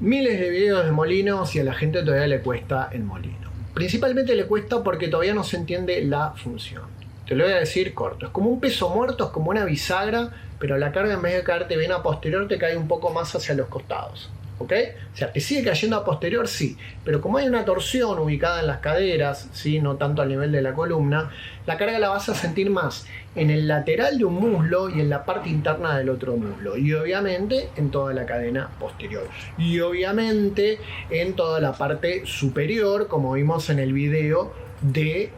Miles de videos de molinos y a la gente todavía le cuesta el molino. Principalmente le cuesta porque todavía no se entiende la función. Te lo voy a decir corto. Es como un peso muerto, es como una bisagra, pero la carga en vez de caerte bien a posterior te cae un poco más hacia los costados. ¿Ok? O sea, te sigue cayendo a posterior, sí, pero como hay una torsión ubicada en las caderas, ¿sí? No tanto al nivel de la columna, la carga la vas a sentir más en el lateral de un muslo y en la parte interna del otro muslo, y obviamente en toda la cadena posterior, y obviamente en toda la parte superior, como vimos en el video de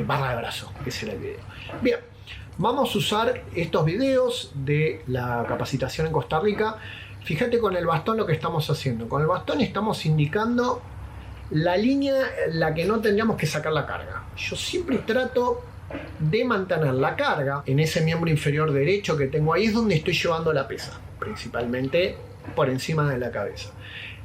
barra de brazo, que es el video. Bien, vamos a usar estos videos de la capacitación en Costa Rica. Fíjate con el bastón lo que estamos haciendo. Con el bastón estamos indicando la línea en la que no tendríamos que sacar la carga. Yo siempre trato de mantener la carga en ese miembro inferior derecho que tengo ahí, es donde estoy llevando la pesa, principalmente por encima de la cabeza.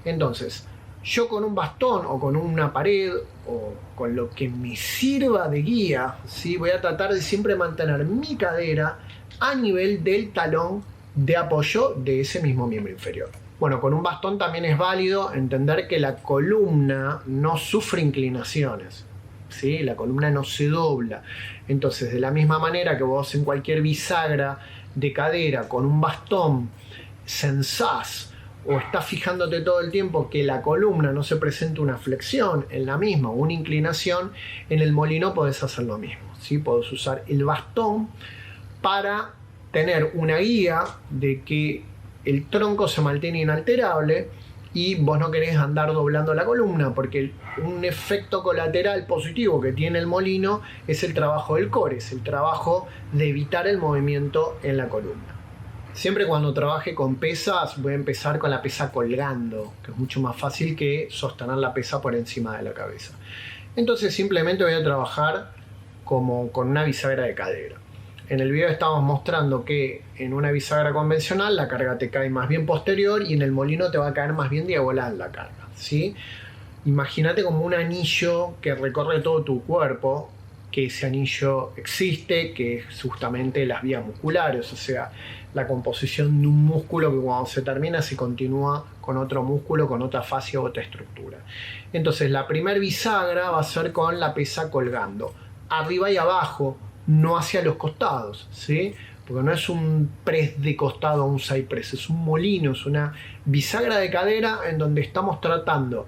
Entonces, yo con un bastón o con una pared o con lo que me sirva de guía, ¿sí? Voy a tratar de siempre mantener mi cadera a nivel del talón de apoyo de ese mismo miembro inferior. Bueno, con un bastón también es válido entender que la columna no sufre inclinaciones, ¿sí? La columna no se dobla. Entonces, de la misma manera que vos en cualquier bisagra de cadera con un bastón sensás o estás fijándote todo el tiempo que la columna no se presenta una flexión en la misma o una inclinación, en el molino podés hacer lo mismo, ¿sí? Podés usar el bastón para tener una guía de que el tronco se mantiene inalterable y vos no querés andar doblando la columna, porque un efecto colateral positivo que tiene el molino es el trabajo del core, es el trabajo de evitar el movimiento en la columna. Siempre cuando trabaje con pesas voy a empezar con la pesa colgando, que es mucho más fácil que sostener la pesa por encima de la cabeza. Entonces simplemente voy a trabajar como con una bisagra de cadera. En el video estamos mostrando que en una bisagra convencional la carga te cae más bien posterior y en el molino te va a caer más bien diagonal la carga, ¿sí? Imagínate como un anillo que recorre todo tu cuerpo, que ese anillo existe, que es justamente las vías musculares, o sea, la composición de un músculo que cuando se termina se continúa con otro músculo, con otra fascia u otra estructura. Entonces la primer bisagra va a ser con la pesa colgando, arriba y abajo, no hacia los costados, ¿sí? Porque no es un press de costado o un side press, es un molino, es una bisagra de cadera en donde estamos tratando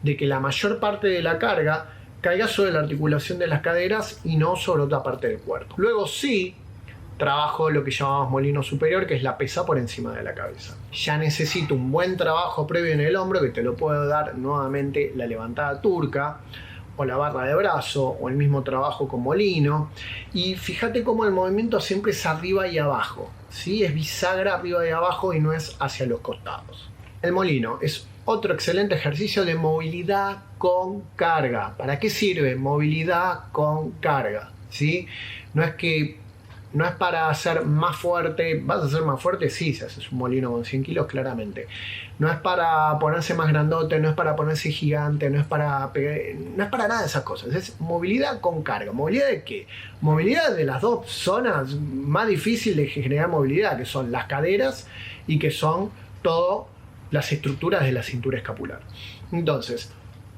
de que la mayor parte de la carga caiga sobre la articulación de las caderas y no sobre otra parte del cuerpo. Luego sí trabajo lo que llamamos molino superior, que es la pesa por encima de la cabeza. Ya necesito un buen trabajo previo en el hombro, que te lo puedo dar nuevamente la levantada turca, o la barra de brazo, o el mismo trabajo con molino. Y fíjate cómo el movimiento siempre es arriba y abajo, ¿sí? Es bisagra arriba y abajo y no es hacia los costados. El molino es otro excelente ejercicio de movilidad con carga. ¿Para qué sirve? Movilidad con carga, ¿sí? No es para hacer más fuerte. ¿Vas a ser más fuerte? Sí, si haces un molino con 100 kilos, claramente. No es para ponerse más grandote, no es para ponerse gigante, no es para nada de esas cosas. Es movilidad con carga. ¿Movilidad de qué? Movilidad de las dos zonas más difíciles de generar movilidad, que son las caderas y que son todas las estructuras de la cintura escapular. Entonces,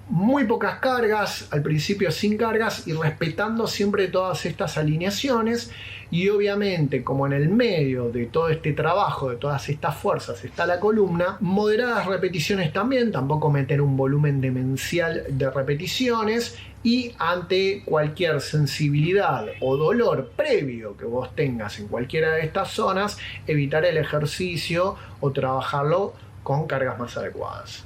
muy pocas cargas, al principio sin cargas y respetando siempre todas estas alineaciones, y obviamente como en el medio de todo este trabajo, de todas estas fuerzas está la columna, moderadas repeticiones también, tampoco meter un volumen demencial de repeticiones, y ante cualquier sensibilidad o dolor previo que vos tengas en cualquiera de estas zonas, evitar el ejercicio o trabajarlo con cargas más adecuadas.